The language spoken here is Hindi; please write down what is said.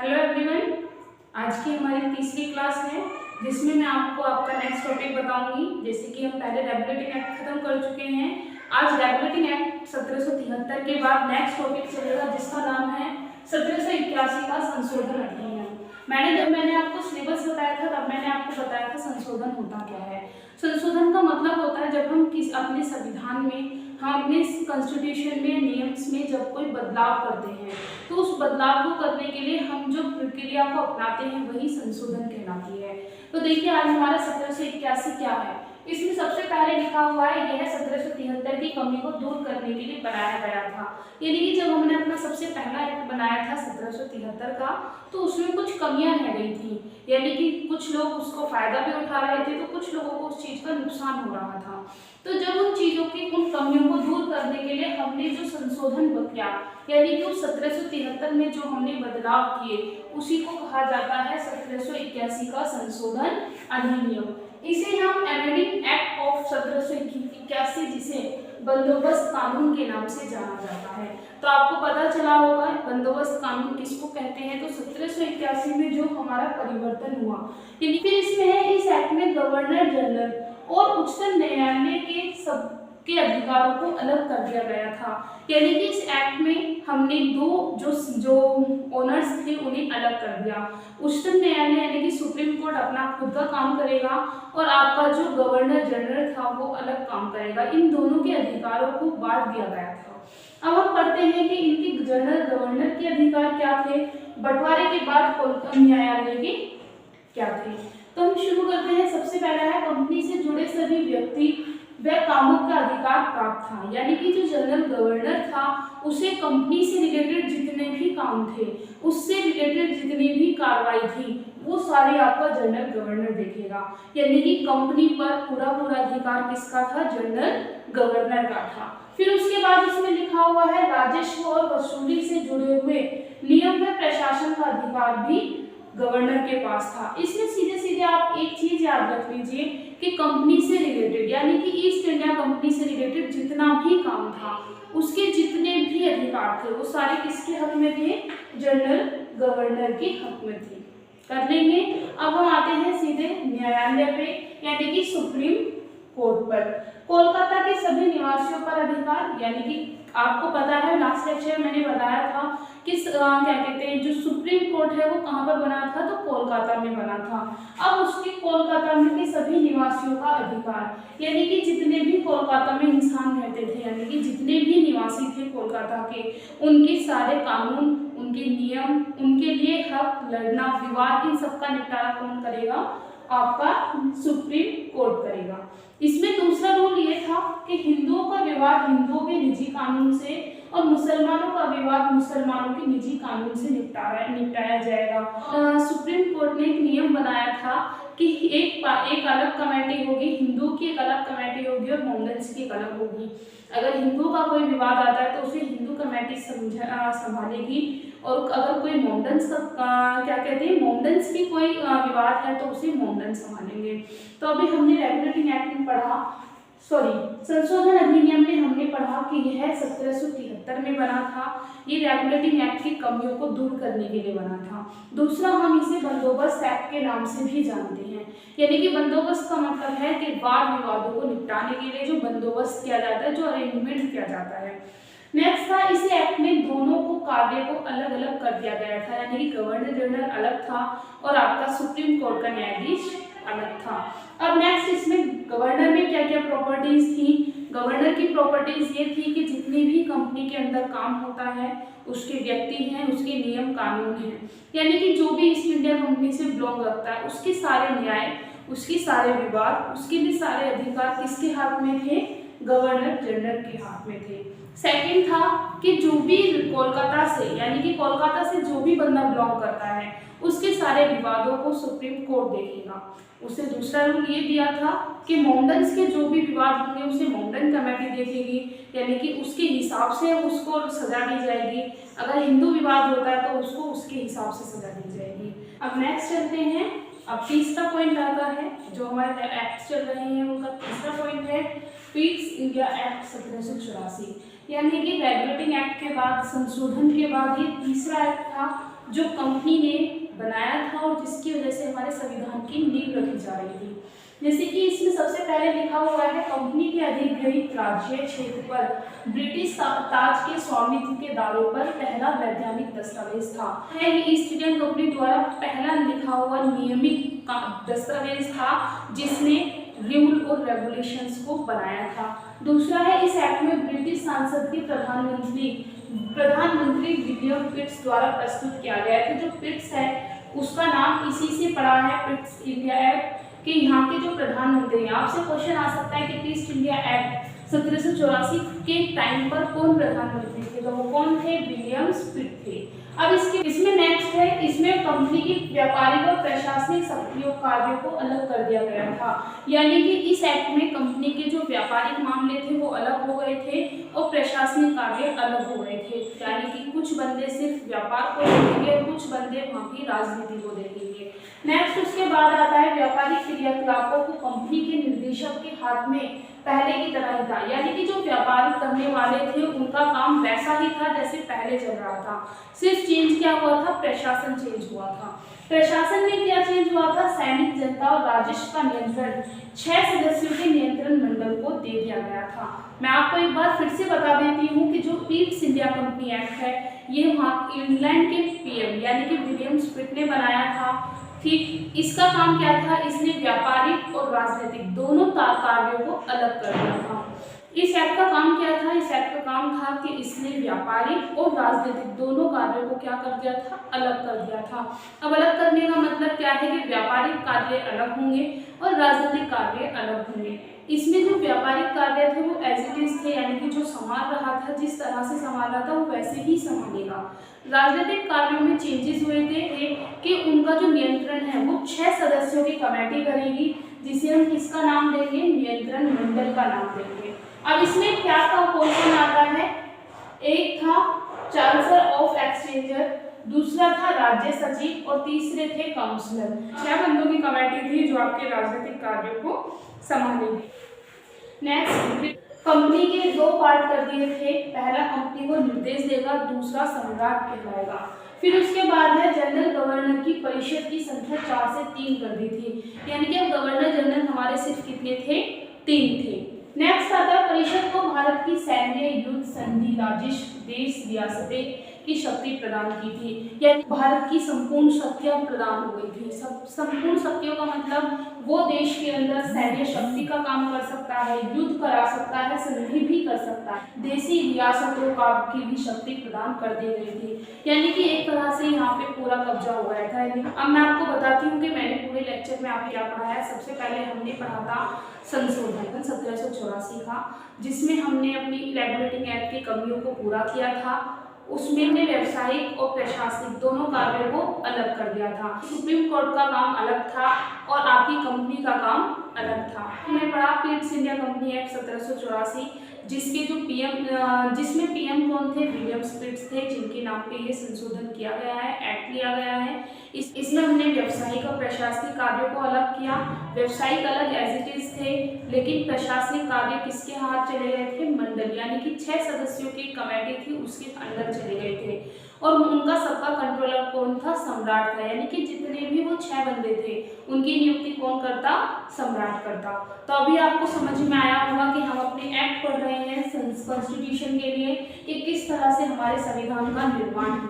हेलो एवरीवन, आज की हमारी तीसरी क्लास है जिसमें मैं आपको आपका नेक्स्ट टॉपिक बताऊंगी। जैसे कि हम पहले रेगुलेटिंग एक्ट खत्म कर चुके हैं, आज रेगुलेटिंग एक्ट 1773 के बाद नेक्स्ट टॉपिक चलेगा जिसका नाम है 1781 का संशोधन अधिनियम। जब मैंने आपको सिलेबस बताया था तब मैंने आपको बताया था संशोधन होता क्या है। संशोधन का मतलब होता है जब हम अपने संविधान में, हम अपने कॉन्स्टिट्यूशन में, नियम्स में जब कोई बदलाव करते हैं तो उस बदलाव को करने के लिए हम जो प्रक्रिया को अपनाते हैं वही संशोधन कहलाती है। तो देखिए आज हमारा 1781 क्या है। इसमें सबसे पहले लिखा हुआ है यह 1773 की कमी को दूर करने के लिए बनाया गया था। यानी कि जब हमने अपना सबसे पहला एक्ट बनाया था 1773 का तो उसमें कुछ कमियां रह गई थी, यानी कि कुछ लोग उसको फायदा भी उठा रहे थे तो कुछ लोगों को उस चीज का नुकसान हो रहा था। तो जब उन चीजों की, उन कमियों को दूर करने के लिए हमने जो संशोधन किया, यानी कि उस 1773 में जो हमने बदलाव किए उसी को कहा जाता है 1781 का संशोधन अधिनियम। इसे हम एमेंडिंग एक्ट ऑफ 1781, जिसे बंदोबस्त कानून के नाम से जाना जाता है। तो आपको पता चला होगा बंदोबस्त कानून किसको कहते हैं। तो 1781 में जो हमारा परिवर्तन हुआ, यानी फिर इसमें है इस एक्ट में गवर्नर जनरल और उच्चतम न्यायालय के अधिकारों को अलग कर दिया गया था। यानी कि इस एक्ट में हमने दो जो ओनर्स थे उन्हें अलग कर दिया। उच्चतम न्यायालय यानी कि सुप्रीम कोर्ट अपना खुद का काम करेगा और आपका जो गवर्नर जनरल था वो अलग काम करेगा। इन दोनों के अधिकारों को बांट दिया गया था। अब हम पढ़ते हैं कि इनके जनरल गवर्नर के अधिकार क्या थे, बंटवारे के बाद न्यायालय के क्या थे। तो हम शुरू करते हैं। सबसे पहला है कंपनी से जुड़े सभी व्यक्ति व कामों का अधिकार प्राप्त था। यानी कि जो जनरल गवर्नर था उसे कंपनी से रिलेटेड जितने भी काम थे, उससे रिलेटेड जितनी भी कार्रवाई थी वो सारी आपका जनरल गवर्नर देखेगा। यानी कि कंपनी पर पूरा अधिकार किसका था, जनरल गवर्नर का था। फिर उसके बाद इसमें लिखा हुआ है राजस्व और वसूली से जुड़े हुए नियम व प्रशासन का अधिकार भी गवर्नर के पास था। इसमें सीधे सीधे आप एक चीज याद रख लीजिए कि कंपनी से रिलेटेड, यानी कि ईस्ट इंडिया कंपनी से रिलेटेड जितना भी काम था उसके जितने भी अधिकार थे वो सारे किसके हक में थे, जनरल गवर्नर के हक में थे। कर लेंगे। अब हम आते हैं सीधे न्यायालय पे, यानी कि सुप्रीम कोर्ट पर। कोलकाता के सभी निवासियों पर अधिकार, यानी कि आपको पता है लास्ट लेक्चर में मैंने बताया था कि क्या कहते हैं जो सुप्रीम कोर्ट है वो कहाँ पर बना था, तो कोलकाता में बना था। अब उसके कोलकाता में के सभी निवासियों का अधिकार, यानी कि जितने भी कोलकाता में इंसान रहते थे, यानी कि जितने भी निवासी थे कोलकाता के, उनके सारे कानून, उनके नियम, उनके लिए हक, लड़ना, विवाद, इन सबका निपटारा कौन करेगा, आपका सुप्रीम कोर्ट करेगा। इसमें दूसरा रूल ये था कि हिंदुओं का विवाद हिंदुओं के निजी कानून से और मुसलमानों का विवाद मुसलमानों के निजी कानून से निपटाया जाएगा। सुप्रीम कोर्ट ने एक नियम बनाया था कि एक अलग कमेटी होगी, हिंदू की एक अलग कमेटी होगी और मोमडन्स की एक अलग होगी। अगर हिंदुओं का कोई विवाद आता है तो उसे हिंदू कमेटी संभालेगी, और अगर कोई मोमडन्स मोमडन्स की कोई विवाद है तो उसे मोमडन संभालेंगे। तो अभी हमने रेगुलेटिंग एक्ट में पढ़ा, संशोधन अधिनियम में हमने पढ़ा कि यह 1773 में बना था। ये रेगुलेटिंग एक्ट की कमियों को दूर करने के लिए बना था। दूसरा हम इसे बंदोबस्त एक्ट के नाम से भी जानते हैं, यानी कि बंदोबस्त का मतलब है कि वाद विवादों को निपटाने के लिए जो बंदोबस्त किया जाता है, जो अरेंजमेंट किया जाता है। नेक्स्ट था इस एक्ट में दोनों को कार्य को अलग अलग कर दिया गया था, यानी कि गवर्नर जनरल अलग था और आपका सुप्रीम कोर्ट का न्यायाधीश अलग था। अब नेक्स्ट इसमें गवर्नर में क्या क्या प्रॉपर्टीज थी। गवर्नर की प्रॉपर्टीज ये थी कि जितनी भी कंपनी के अंदर काम होता है उसके व्यक्ति हैं, उसके नियम कानून हैं, यानी कि जो भी ईस्ट इंडिया कंपनी से बिलोंग रखता है उसके सारे न्याय, उसके सारे विवाद, उसके भी सारे अधिकार किसके हाथ में थे, गवर्नर जनरल के हाथ में थे। सेकंड था कि जो भी कोलकाता से, यानी कि कोलकाता से जो भी बंदा बिलोंग करता है उसके सारे विवादों को सुप्रीम कोर्ट देखेगा। उसे दूसरा रूल ये दिया था कि मोमडन्स के जो भी विवाद होंगे उसे मोमडन कमेटी देखेगी, यानी कि उसके हिसाब से उसको सजा दी जाएगी। अगर हिंदू विवाद होता है तो उसको उसके हिसाब से सजा दी जाएगी। अब नेक्स्ट चलते हैं। अब तीसरा पॉइंट आता है, जो हमारे एक्ट चल रहे हैं उनका तीसरा पॉइंट है पीस इंडिया एक्ट 1784, यानी कि रेगुलेटिंग एक्ट के बाद, संशोधन के बाद ये तीसरा एक्ट था जो कंपनी ने बनाया था और जिसकी वजह से हमारे संविधान की नींव रखी जा रही थी। जैसे कि इसमें सबसे पहले लिखा हुआ है, कंपनी के अधिग्रहित राज्य क्षेत्र पर ब्रिटिश ताज के स्वामित्व के दावे पर पहला वैधानिक दस्तावेज था। ये ईस्ट इंडियन कंपनी द्वारा पहला लिखा हुआ नियमित दस्तावेज था जिसने रूल और रेगुलेशंस को बनाया था। दूसरा है, इस एक्ट में ब्रिटिश संसद के प्रधानमंत्री विलियम पिट्स द्वारा प्रस्तुत किया गया था। जो पिट्स है उसका नाम इसी से पड़ा है, पिट्स इंडिया एक्ट, कि यहाँ के जो प्रधानमंत्री हैं। आपसे क्वेश्चन आ सकता है कि ईस्ट इंडिया एक्ट 1784 के टाइम पर कौन प्रधानमंत्री थे, तो वो कौन थे? विलियम पिट थे। अब इसमें नेक्स्ट है, इसमें कंपनी की व्यापारिक और प्रशासनिक सक्रिय कार्यों को अलग कर दिया गया था। यानी कि इस एक्ट में कंपनी के जो व्यापारिक मामले थे वो अलग हो गए थे और प्रशासनिक कार्य अलग हो गए थे। यानी कि कुछ बंदे सिर्फ व्यापार को देखेंगे और कुछ बंदे वहाँ की राजनीति को देखेंगे। नेक्स्ट उसके बाद आता है, व्यापारिक क्रियाकलापों को कंपनी के निर्देशक के हाथ में पहले की तरह ही था। यानी कि जो व्यापार करने वाले थे उनका काम वैसा ही था जैसे पहले चल रहा था, सिर्फ चेंज क्या हुआ था? प्रशासन चेंज हुआ था। प्रशासन में क्या चेंज हुआ था? सैनिक, जनता और राजस्व का नियंत्रण 6 सदस्यों के नियंत्रण मंडल को दे दिया गया था। मैं आपको एक बार फिर से बता देती हूँ कि जो ईस्ट इंडिया कंपनी एक्ट है ये वहाँ इंग्लैंड के पीएम यानी कि विलियम पिट ने बनाया था। ठीक, इसका काम क्या था? इसने व्यापारिक और राजनीतिक दोनों कार्यों को अलग कर दिया था। इस एक्ट का काम क्या था? इस एक्ट का काम था कि इसने व्यापारिक और राजनीतिक दोनों कार्यों को क्या कर दिया था? अलग कर दिया था। अब अलग करने का मतलब क्या है कि व्यापारिक कार्य अलग होंगे और राजनीतिक कार्य अलग होंगे। इसमें जो व्यापारिक कार्य थे वो एज इट इज थे, यानी कि जो संभाल रहा था, जिस तरह से संभाल रहा था वो वैसे ही संभालेगा। राजनीतिक कार्यों में चेंजेस हुए थे कि उनका जो नियंत्रण है वो 6 सदस्यों की कमेटी करेगी, जिसे हम किसका नाम देंगे? नियंत्रण मंडल का नाम देंगे। अब इसमें क्या का क्वेश्चन आता है? एक था चांसलर ऑफ एक्सचेंजर, दूसरा था राज्य सचिव और तीसरे थे काउंसलर। 6 बंदों की कमेटी थी जो आपके राजनीतिक कार्यों को संभालेगी। नेक्स्ट, कंपनी के 2 पार्ट कर दिए थे। पहला कंपनी को निर्देश देगा, दूसरा सम्राट कहलाएगा। फिर उसके बाद है जनरल गवर्नर की परिषद की संख्या 4 से 3 कर दी थी। यानी कि अब गवर्नर जनरल हमारे सिर्फ कितने थे? 3 थे। नेक्स्ट आता है, परिषद को भारत की सैन्य, युद्ध, संधि, राजस्व, देश, रियासतें की शक्ति प्रदान की थी। यानी भारत की संपूर्ण शक्तियां प्रदान हो गई थी। संपूर्ण शक्तियों का मतलब वो देश के अंदर सैन्य शक्ति का काम कर सकता है, युद्ध करा सकता है, संधि भी कर सकता है, देशी रियासतों का की भी शक्ति प्रदान कर दी गई थी। यानी कि एक तरह से यहाँ पे पूरा कब्जा हो गया था। अब मैं आपको बताती हूँ कि मैंने पूरे लेक्चर में आपको क्या पढ़ाया। सबसे पहले हमने पढ़ा था संशोधन 1784 का, जिसमें हमने अपनी रेगुलेटिंग एक्ट की कमियों को पूरा किया था। उसमें हमने व्यवसायिक और प्रशासनिक दोनों कार्यों को अलग कर दिया था। सुप्रीम कोर्ट का काम अलग था और आपकी कंपनी का काम अलग था। हमने पढ़ा ईस्ट इंडिया कंपनी एक्ट 1784, जिसमें पीएम कौन थे? विलियम पिट्स थे, जिनके नाम पे ये संशोधन किया गया है, एक्ट लिया गया है। इसमें हमने व्यवसायिक और प्रशासनिक कार्यों को अलग किया। व्यवसायिक अलग एज इट इज थे, लेकिन प्रशासनिक कार्य किसके हाथ चले गए थे? मंडल, यानी कि 6 सदस्यों की कमेटी थी उसके अंदर चले गए थे। और उनका सबका कंट्रोलर कौन था? सम्राट था। यानी कि जितने भी वो 6 बंदे थे उनकी नियुक्ति कौन करता? सम्राट करता। तो अभी आपको समझ में आया होगा कि हम अपने एक्ट पढ़ रहे हैं कॉन्स्टिट्यूशन के लिए कि किस तरह से हमारे संविधान का निर्माण हुआ।